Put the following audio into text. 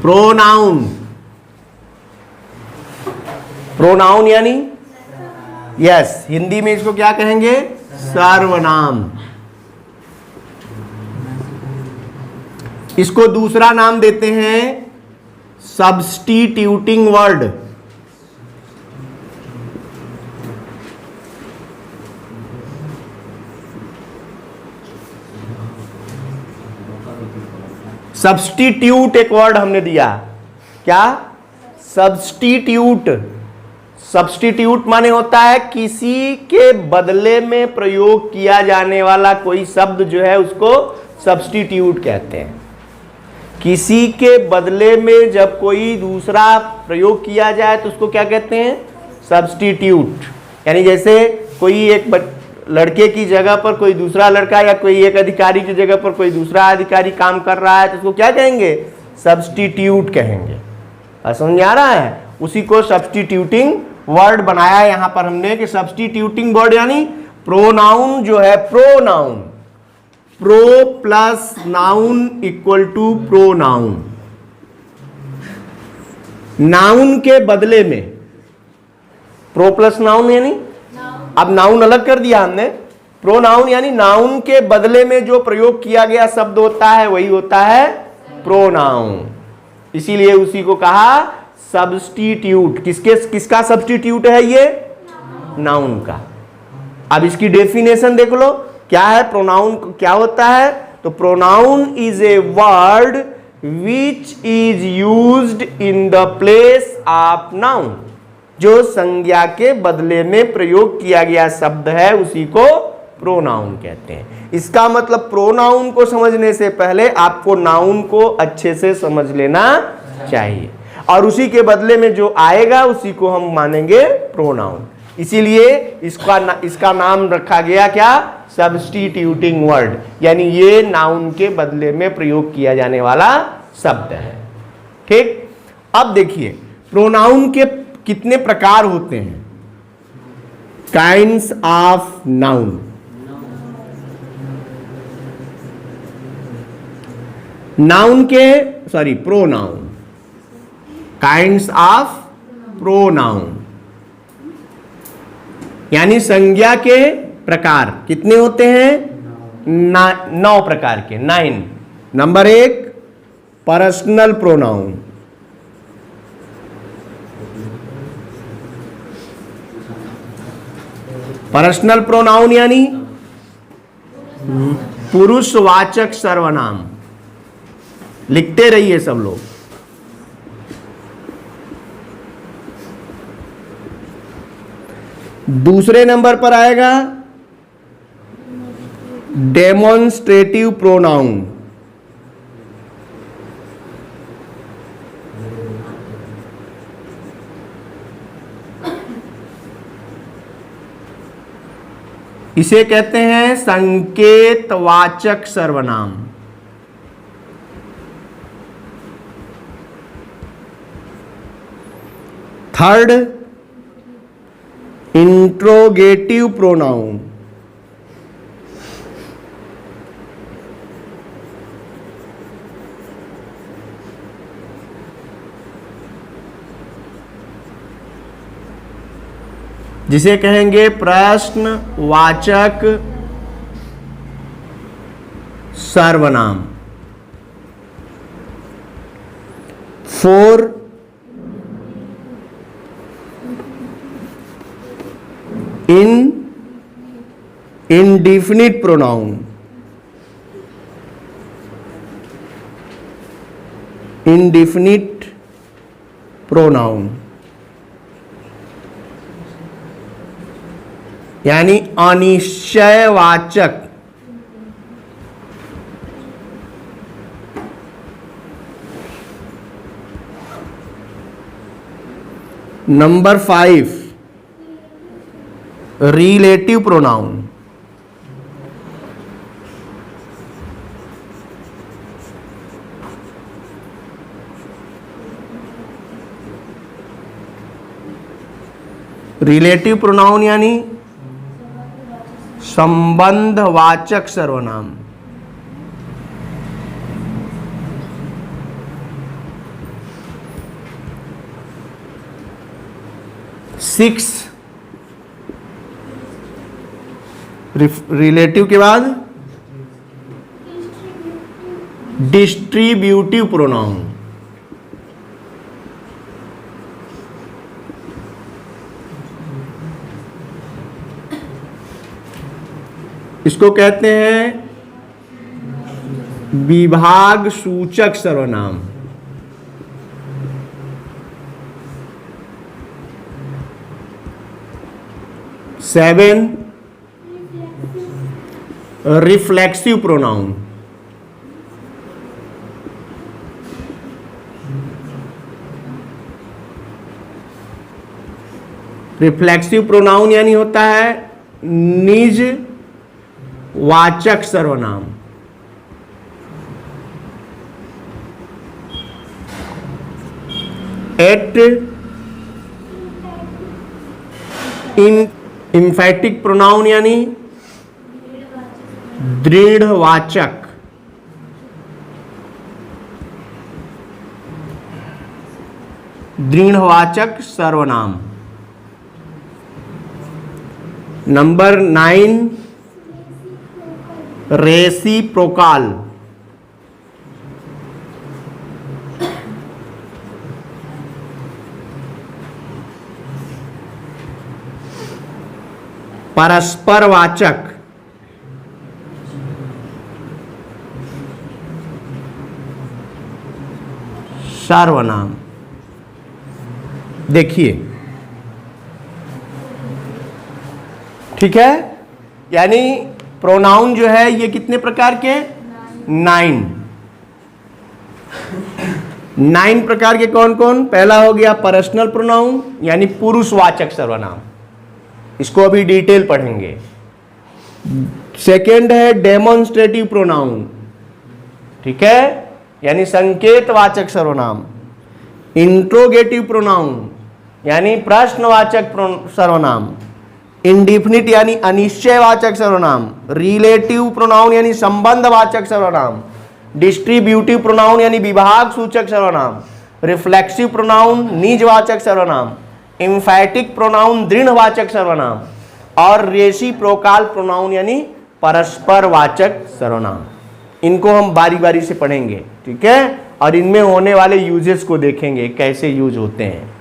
Pronoun. Pronoun यानी yes, Hindi में इसको क्या कहेंगे? सर्वनाम। इसको दूसरा नाम देते हैं सब्स्टिट्यूटिंग वर्ड। सब्स्टिट्यूट एक वर्ड हमने दिया, क्या? सब्स्टिट्यूट। सब्स्टिट्यूट माने होता है किसी के बदले में प्रयोग किया जाने वाला कोई शब्द जो है उसको सब्स्टिट्यूट कहते हैं। किसी के बदले में जब कोई दूसरा प्रयोग किया जाए तो उसको क्या कहते हैं? सब्स्टिट्यूट। यानी जैसे कोई एक लड़के की जगह पर कोई दूसरा लड़का या कोई एक अधिकारी की जगह पर कोई दूसरा अधिकारी काम कर रहा है तो उसको क्या कहेंगे? सब्स्टिट्यूट कहेंगे। समझ आ रहा है? उसी को सब्स्टिट्यूटिंग वर्ड बनाया यहां पर हमने कि सब्स्टिट्यूटिंग वर्ड यानी प्रोनाउन जो है, pronoun, pro plus noun equal to pronoun. Noun के बदले में, प्रो प्लस नाउन यानी अब नाउन अलग कर दिया हमने। प्रोनाउन यानी नाउन के बदले में जो प्रयोग किया गया शब्द होता है वही होता है प्रोनाउन। इसीलिए उसी को कहा सब्स्टिट्यूट। किसका सब्स्टिट्यूट है ये? नाउन का। अब इसकी डेफिनेशन देख लो, क्या है प्रोनाउन? क्या होता है? तो pronoun is a word which is used in the place of noun. जो संज्ञा के बदले में प्रयोग किया गया शब्द है उसी को प्रोनाउन कहते हैं। इसका मतलब प्रोनाउन को समझने से पहले आपको नाउन को अच्छे से समझ लेना चाहिए, और उसी के बदले में जो आएगा उसी को हम मानेंगे प्रोनाउन। इसीलिए इसका नाम रखा गया क्या? सब्स्टिट्यूटिंग वर्ड, यानी ये नाउन के बदले में प्रयोग किया जाने वाला शब्द है। ठीक, अब देखिए प्रोनाउन के कितने प्रकार होते हैं? Kinds of noun. नाउन के प्रोनाउन, काइंड्स ऑफ प्रोनाउन यानी संज्ञा के प्रकार कितने होते हैं? 9 प्रकार के, 9। Number 1 personal pronoun. Personal pronoun यानी पुरुषवाचक सर्वनाम। लिखते रहिए सब लोग। दूसरे नंबर पर आएगा डेमोन्स्ट्रेटिव प्रोनाउन। इसे कहते हैं संकेतवाचक सर्वनाम। Third interrogative pronoun. जिसे कहेंगे प्रश्नवाचक सर्वनाम। 4 indefinite pronoun। indefinite pronoun यानी अनिश्चयवाचक। Number 5 relative pronoun. Relative pronoun यानी संबंधवाचक सर्वनाम। 6 रिलेटिव के बाद डिस्ट्रीब्यूटिव प्रोनाउन। इसको कहते हैं विभाग सूचक सर्वनाम। Seven, reflexive pronoun. Reflexive pronoun यानी होता है निज वाचक सर्वनाम। एट इम्फेटिक प्रोनाउन यानी दृढ़वाचक। दृढ़वाचक सर्वनाम। Number 9, reciprocal. परस्परवाचक। सर्वनाम। देखिए, ठीक है, यानी प्रोनाउन जो है ये कितने प्रकार के? 9 प्रकार के। कौन कौन? पहला हो गया पर्सनल प्रोनाउन यानी पुरुषवाचक सर्वनाम, इसको अभी डिटेल पढ़ेंगे। सेकंड है डेमोन्स्ट्रेटिव प्रोनाउन, ठीक है, यानी संकेतवाचक सर्वनाम। इंट्रोगेटिव प्रोनाउन यानी प्रश्नवाचक सर्वनाम। इंडिफिनिट यानी अनिश्चयवाचक सर्वनाम। रिलेटिव प्रोनाउन यानी संबंधवाचक सर्वनाम। डिस्ट्रीब्यूटिव प्रोनाउन यानी विभाग सूचक सर्वनाम। रिफ्लेक्सिव प्रोनाउन निजवाचक सर्वनाम। एम्फैटिक प्रोनाउन दृढ़वाचक सर्वनाम। और रेसिप्रोकाल प्रोनाउन यानी परस्परवाचक सर्वनाम। इनको हम बारी बारी से पढ़ेंगे, ठीक है, और इनमें होने वाले यूजेस को देखेंगे कैसे यूज होते हैं।